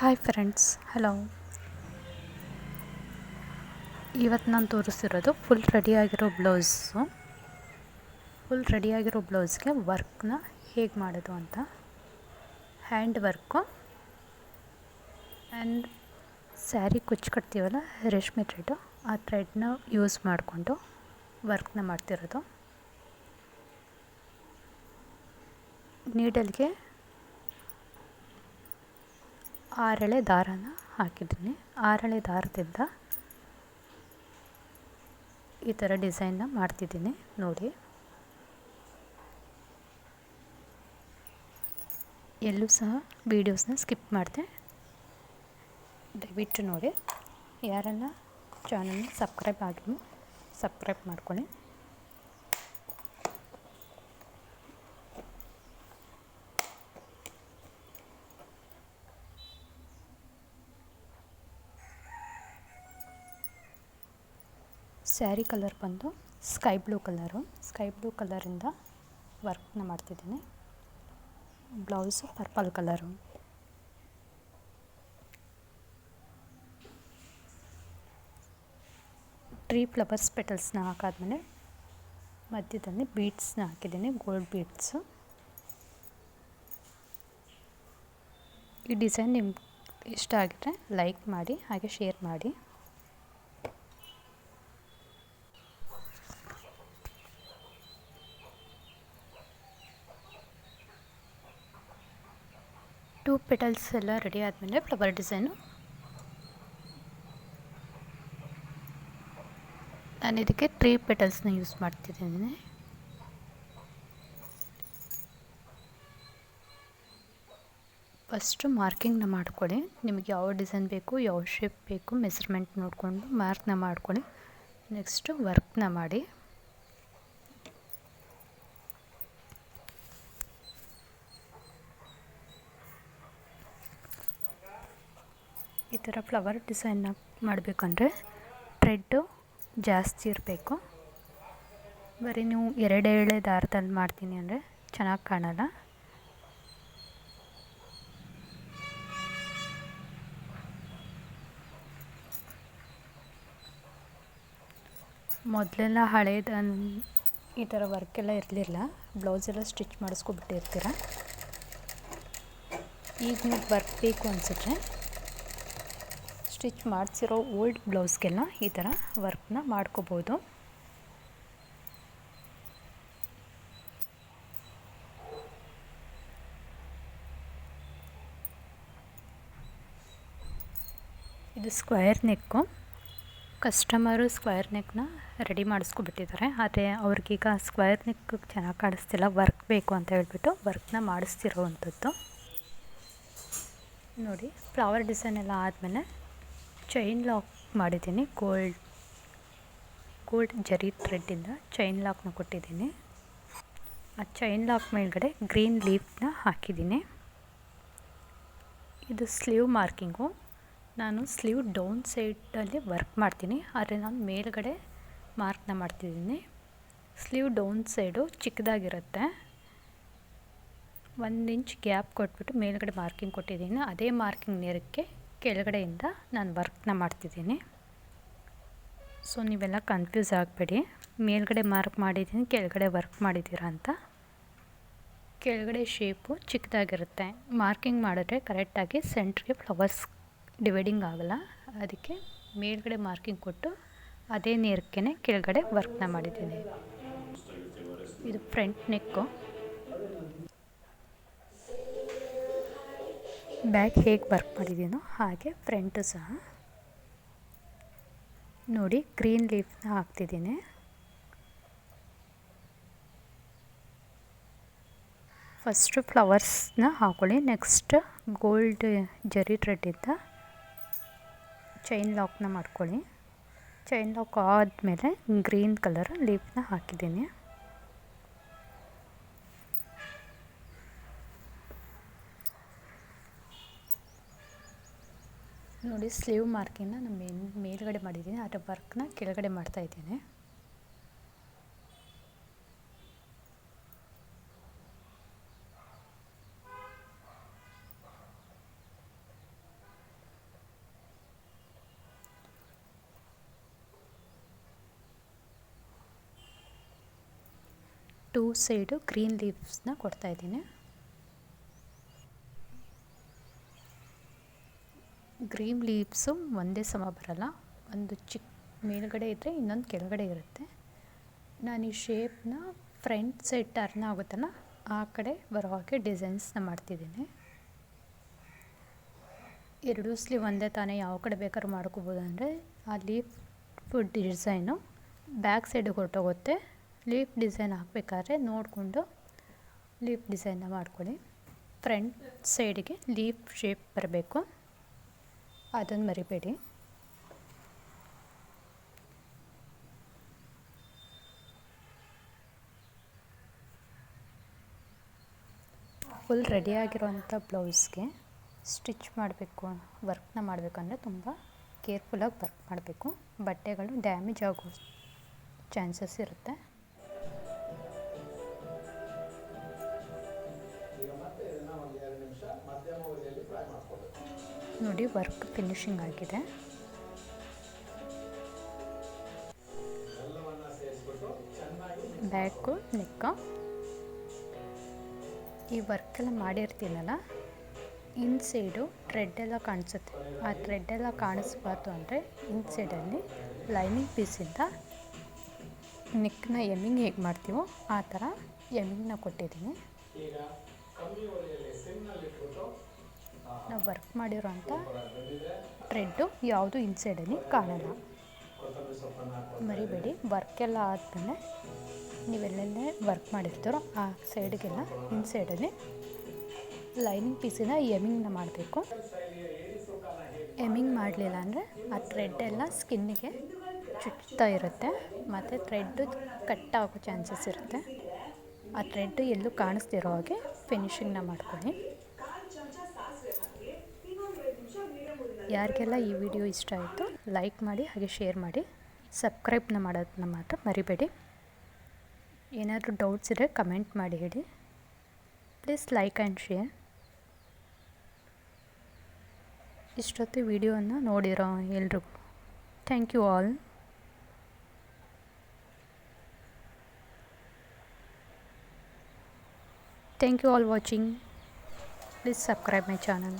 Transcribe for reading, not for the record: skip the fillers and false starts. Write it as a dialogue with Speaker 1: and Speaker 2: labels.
Speaker 1: Hi friends, hello. ಇವತ್ತು ನಾನು ತೋರಿಸ್ತಿರೋದು full ರೆಡಿಯಾಗಿರೋ ಬ್ಲೌಸ್ಗೆ ವರ್ಕ್ನ ಹೇಗೆ ಮಾಡೋದು ಅಂತ. ಹ್ಯಾಂಡ್ ವರ್ಕು ಆ್ಯಂಡ್ ಸ್ಯಾರಿ ಕುಚ್ಚು ಕಟ್ತೀವಲ್ಲ ರೇಷ್ಮೆ ಥ್ರೆಡ್ಡು, ಆ ಥ್ರೆಡ್ನ ಯೂಸ್ ಮಾಡಿಕೊಂಡು ವರ್ಕ್ನ ಮಾಡ್ತಿರೋದು. ನೀಡಲ್ಗೆ 6 ಎಳೆ ದಾರನ ಹಾಕಿದ್ದೀನಿ. 6 ಎಳೆ ದಾರದಿಂದ ಈ ಥರ ಡಿಸೈನ್ನ ಮಾಡ್ತಿದ್ದೀನಿ ನೋಡಿ. ಎಲ್ಲೂ ಸಹ ವೀಡಿಯೋಸ್ನ ಸ್ಕಿಪ್ ಮಾಡಿದೆ, ದಯವಿಟ್ಟು ನೋಡಿ. ಯಾರೆಲ್ಲ ಚಾನಲ್ನ ಸಬ್ಸ್ಕ್ರೈಬ್ ಆಗಿಲ್ಲ ಸಬ್ಸ್ಕ್ರೈಬ್ ಮಾಡ್ಕೊಳ್ಳಿ. ಸ್ಯಾರಿ ಕಲರ್ ಬಂದು ಸ್ಕೈ ಬ್ಲೂ ಕಲರಿಂದ ವರ್ಕ್ನ ಮಾಡ್ತಿದ್ದೀನಿ. Blouse purple colour. Tree flowers ಪೆಟಲ್ಸ್ನ ಹಾಕಾದ್ಮೇಲೆ ಮಧ್ಯದಲ್ಲಿ ಬೀಡ್ಸ್ನ ಹಾಕಿದ್ದೀನಿ, ಗೋಲ್ಡ್ ಬೀಡ್ಸು. ಈ ಡಿಸೈನ್ ನಿಮ್ಗೆ ಇಷ್ಟ ಆಗಿದ್ರೆ ಲೈಕ್ ಮಾಡಿ, ಹಾಗೆ ಶೇರ್ ಮಾಡಿ. ಟೂ ಪೆಟಲ್ಸ್ ಎಲ್ಲ ರೆಡಿ ಆದಮೇಲೆ ಫ್ಲವರ್ ಡಿಸೈನು ನಾನು ಇದಕ್ಕೆ 3 ಪೆಟಲ್ಸ್ನ ಯೂಸ್ ಮಾಡ್ತಿದ್ದೀನಿ. ಫಸ್ಟು ಮಾರ್ಕಿಂಗ್ನ ಮಾಡ್ಕೊಳ್ಳಿ. ನಿಮಗೆ ಯಾವ ಡಿಸೈನ್ ಬೇಕು, ಯಾವ ಶೇಪ್ ಬೇಕು ಮೆಸರ್ಮೆಂಟ್ ನೋಡಿಕೊಂಡು ಮಾರ್ಕ್ನ ಮಾಡ್ಕೊಳ್ಳಿ. ನೆಕ್ಸ್ಟು ವರ್ಕ್ನ ಮಾಡಿ. ಈ ಥರ ಫ್ಲವರ್ ಡಿಸೈನ್ನ ಮಾಡಬೇಕಂದ್ರೆ ಥ್ರೆಡ್ಡು ಜಾಸ್ತಿ ಇರಬೇಕು. ಬರೀ ನೀವು 2 ಎಳೆ ದಾರದಲ್ಲಿ ಮಾಡ್ತೀನಿ ಅಂದರೆ ಚೆನ್ನಾಗಿ ಕಾಣಲ್ಲ. ಮೊದಲೆಲ್ಲ ಹಳೇದು ಈ ಥರ ವರ್ಕೆಲ್ಲ ಇರಲಿಲ್ಲ. ಬ್ಲೌಸೆಲ್ಲ ಸ್ಟಿಚ್ ಮಾಡಿಸ್ಕೊಬಿಟ್ಟಿರ್ತೀರ. ಈಗ ನೀವು ವರ್ಕ್ ಬೇಕು ಅನಿಸಿದ್ರೆ ಸ್ಟಿಚ್ ಮಾಡಿಸಿರೋ ಓಲ್ಡ್ ಬ್ಲೌಸ್ಗೆಲ್ಲ ಈ ಥರ ವರ್ಕ್ನ ಮಾಡ್ಕೋಬೋದು. ಇದು ಸ್ಕ್ವೇರ್ ನೆಕ್ಕು. ಕಸ್ಟಮರು ಸ್ಕ್ವೇರ್ ನೆಕ್ನ ರೆಡಿ ಮಾಡಿಸ್ಕೊಬಿಟ್ಟಿದ್ದಾರೆ. ಆದರೆ ಅವ್ರಿಗೀಗ ಸ್ಕ್ವೇರ್ ನೆಕ್ ಚೆನ್ನಾಗಿ ಕಾಣಿಸ್ತಿಲ್ಲ, ವರ್ಕ್ ಬೇಕು ಅಂತ ಹೇಳ್ಬಿಟ್ಟು ವರ್ಕ್ನ ಮಾಡಿಸ್ತಿರೋ ಅಂಥದ್ದು ನೋಡಿ. ಫ್ಲವರ್ ಡಿಸೈನ್ ಎಲ್ಲ ಆದಮೇಲೆ ಚೈನ್ ಲಾಕ್ ಮಾಡಿದ್ದೀನಿ. ಗೋಲ್ಡ್ ಜರಿ ಥ್ರೆಡ್ಡಿಂದ ಚೈನ್ ಲಾಕ್ನ ಕೊಟ್ಟಿದ್ದೀನಿ. ಆ ಚೈನ್ ಲಾಕ್ ಮೇಲ್ಗಡೆ ಗ್ರೀನ್ ಲೀಫ್ನ ಹಾಕಿದ್ದೀನಿ. ಇದು ಸ್ಲೀವ್ ಮಾರ್ಕಿಂಗು. ನಾನು ಸ್ಲೀವ್ ಡೌನ್ ಸೈಡಲ್ಲಿ ವರ್ಕ್ ಮಾಡ್ತೀನಿ, ಆದರೆ ನಾನು ಮೇಲ್ಗಡೆ ಮಾರ್ಕ್ನ ಮಾಡ್ತಿದ್ದೀನಿ. ಸ್ಲೀವ್ ಡೌನ್ ಸೈಡು ಚಿಕ್ಕದಾಗಿರುತ್ತೆ. 1 ಇಂಚ್ ಗ್ಯಾಪ್ ಕೊಟ್ಬಿಟ್ಟು ಮೇಲ್ಗಡೆ ಮಾರ್ಕಿಂಗ್ ಕೊಟ್ಟಿದ್ದೀನಿ. ಅದೇ ಮಾರ್ಕಿಂಗ್ ನೇರಕ್ಕೆ ಕೆಳಗಡೆಯಿಂದ ನಾನು ವರ್ಕ್ನ ಮಾಡ್ತಿದ್ದೀನಿ. ಸೊ ನೀವೆಲ್ಲ ಕನ್ಫ್ಯೂಸ್ ಆಗಬೇಡಿ, ಮೇಲ್ಗಡೆ ಮಾರ್ಕ್ ಮಾಡಿದ್ದೀನಿ ಕೆಳಗಡೆ ವರ್ಕ್ ಮಾಡಿದ್ದೀರಾ ಅಂತ. ಕೆಳಗಡೆ ಶೇಪು ಚಿಕ್ಕದಾಗಿರುತ್ತೆ. ಮಾರ್ಕಿಂಗ್ ಮಾಡಿದ್ರೆ ಕರೆಕ್ಟಾಗಿ ಸೆಂಟ್ರಿಗೆ ಫ್ಲವರ್ಸ್ ಡಿವೈಡಿಂಗ್ ಆಗಲ್ಲ. ಅದಕ್ಕೆ ಮೇಲ್ಗಡೆ ಮಾರ್ಕಿಂಗ್ ಕೊಟ್ಟು ಅದೇ ನೇರಕ್ಕೆ ಕೆಳಗಡೆ ವರ್ಕ್ನ ಮಾಡಿದ್ದೀನಿ. ಇದು ಫ್ರಂಟ್ ನೆಕ್ಕು. ಬ್ಯಾಕ್ ಹೇಗೆ ವರ್ಕ್ ಮಾಡಿದ್ದೀನೋ ಹಾಗೆ ಫ್ರಂಟು ಸಹ ನೋಡಿ. ಗ್ರೀನ್ ಲೀಫ್ನ ಹಾಕ್ತಿದ್ದೀನಿ. ಫಸ್ಟು ಫ್ಲವರ್ಸ್ನ ಹಾಕೊಳ್ಳಿ. ನೆಕ್ಸ್ಟ್ ಗೋಲ್ಡ್ ಜರಿ ಥ್ರೆಡ್ಡಿಂದ ಚೈನ್ ಲಾಕ್ನ ಮಾಡ್ಕೊಳ್ಳಿ. ಚೈನ್ ಲಾಕ್ ಆದಮೇಲೆ ಗ್ರೀನ್ ಕಲರ್ ಲೀಫ್ನ ಹಾಕಿದ್ದೀನಿ. ನೋಡಿ, ಸ್ಲೀವ್ ಮಾರ್ಕಿಂಗ್ನ ನಾನು ಮೇಲ್ಗಡೆ ಮಾಡಿದ್ದೀನಿ, ಆದರೆ ವರ್ಕ್ನ ಕೆಳಗಡೆ ಮಾಡ್ತಾಯಿದ್ದೀನಿ. 2 ಸೈಡು ಗ್ರೀನ್ ಲೀವ್ಸ್ನ ಕೊಡ್ತಾಯಿದ್ದೀನಿ. ಗ್ರೀನ್ ಲೀವ್ಸು ಒಂದೇ ಸಮ ಬರಲ್ಲ, ಒಂದು ಚಿಕ್ಕ ಮೇಲ್ಗಡೆ ಇದ್ದರೆ ಇನ್ನೊಂದು ಕೆಳಗಡೆ ಇರುತ್ತೆ. ನಾನು ಈ ಶೇಪ್ನ ಫ್ರಂಟ್ ಸೈಡ್ ಟರ್ನ್ ಆಗುತ್ತಲ್ಲ ಆ ಕಡೆ ಬರೋ ಹಾಗೆ ಡಿಸೈನ್ಸ್ನ ಮಾಡ್ತಿದ್ದೀನಿ. ಎರಡೂ ಸ್ಲೀವ್ ಒಂದೇ ತಾನೇ ಯಾವ ಕಡೆ ಬೇಕಾದ್ರೂ ಮಾಡ್ಕೋಬೋದು. ಅಂದರೆ ಆ ಲೀಫ್ ಡಿಸೈನು ಬ್ಯಾಕ್ ಸೈಡಿಗೆ ಹೊರಟೋಗುತ್ತೆ. ಲೀಫ್ ಡಿಸೈನ್ ಹಾಕಬೇಕಾದ್ರೆ ನೋಡಿಕೊಂಡು ಲೀಫ್ ಡಿಸೈನ್ನ ಮಾಡ್ಕೊಳ್ಳಿ. ಫ್ರಂಟ್ ಸೈಡಿಗೆ ಲೀಫ್ ಶೇಪ್ ಬರಬೇಕು, ಅದನ್ನು ಮರಿಬೇಡಿ. ಫುಲ್ ರೆಡಿಯಾಗಿರೋಂಥ ಬ್ಲೌಸ್ಗೆ ಸ್ಟಿಚ್ ಮಾಡಬೇಕು, ವರ್ಕ್ನ ಮಾಡಬೇಕಂದ್ರೆ ತುಂಬ ಕೇರ್ಫುಲ್ಲಾಗಿ ವರ್ಕ್ ಮಾಡಬೇಕು. ಬಟ್ಟೆಗಳು ಡ್ಯಾಮೇಜ್ ಆಗೋ ಚಾನ್ಸಸ್ ಇರುತ್ತೆ. ನೋಡಿ, ವರ್ಕ್ ಫಿನಿಶಿಂಗ್ ಆಗಿದೆ. ಬ್ಯಾಕು ನೆಕ್ಕ ಈ ವರ್ಕೆಲ್ಲ ಮಾಡಿರ್ತೀನಲ್ಲ, ಇನ್ಸೈಡು ಥ್ರೆಡ್ಡೆಲ್ಲ ಕಾಣಿಸುತ್ತೆ. ಆ ಥ್ರೆಡ್ಡೆಲ್ಲ ಕಾಣಿಸ್ಬಾರ್ದು ಅಂದರೆ ಇನ್ಸೈಡಲ್ಲಿ ಲೈನಿಂಗ್ ಪೀಸಿಂದ ನೆಕ್ನ ಎಮ್ಮಿಂಗ್ ಹೇಗೆ ಮಾಡ್ತೀವೋ ಆ ಥರ ಎಮ್ಮಿಂಗ್ನ ಕೊಟ್ಟಿದ್ದೀನಿ. ನಾವು ವರ್ಕ್ ಮಾಡಿರೋಂಥ ಥ್ರೆಡ್ಡು ಯಾವುದು ಇನ್ಸೈಡಲ್ಲಿ ಕಾಣಲ್ಲ, ಮರಿಬೇಡಿ. ವರ್ಕೆಲ್ಲ ಆದಮೇಲೆ ನೀವೆಲ್ಲೆಲ್ಲೇ ವರ್ಕ್ ಮಾಡಿರ್ತೀರೋ ಆ ಸೈಡ್ಗೆಲ್ಲ ಇನ್ಸೈಡಲ್ಲಿ ಲೈನಿಂಗ್ ಪೀಸಿನ ಎಮ್ಮಿಂಗ್ನ ಮಾಡಬೇಕು. ಎಮ್ಮಿಂಗ್ ಮಾಡಲಿಲ್ಲ ಅಂದರೆ ಆ ಥ್ರೆಡ್ಡೆಲ್ಲ ಸ್ಕಿನ್ನಿಗೆ ಚುಚ್ತಾ ಇರುತ್ತೆ ಮತ್ತು ಥ್ರೆಡ್ಡು ಕಟ್ ಆಗೋ ಚಾನ್ಸಸ್ ಇರುತ್ತೆ. ಆ ಥ್ರೆಡ್ಡು ಎಲ್ಲೂ ಕಾಣಿಸ್ತಿರೋ ಹಾಗೆ ಫಿನಿಶಿಂಗ್ನ ಮಾಡ್ಕೊಳ್ಳಿ. ಯಾರಿಗೆಲ್ಲ ಈ ವಿಡಿಯೋ ಇಷ್ಟ ಆಯಿತು ಲೈಕ್ ಮಾಡಿ, ಹಾಗೆ ಶೇರ್ ಮಾಡಿ, ಸಬ್ಸ್ಕ್ರೈಬ್ನ ಮಾಡೋದನ್ನ ಮಾತ್ರ ಮರಿಬೇಡಿ. ಏನಾದರೂ ಡೌಟ್ಸ್ ಇದ್ದರೆ ಕಮೆಂಟ್ ಮಾಡಿ ಹೇಳಿ. Please like and share. ಇಷ್ಟೊತ್ತು ವಿಡಿಯೋನ ನೋಡಿರೋ ಎಲ್ರಿಗೂ thank you all. Thank you all watching. Please subscribe my channel.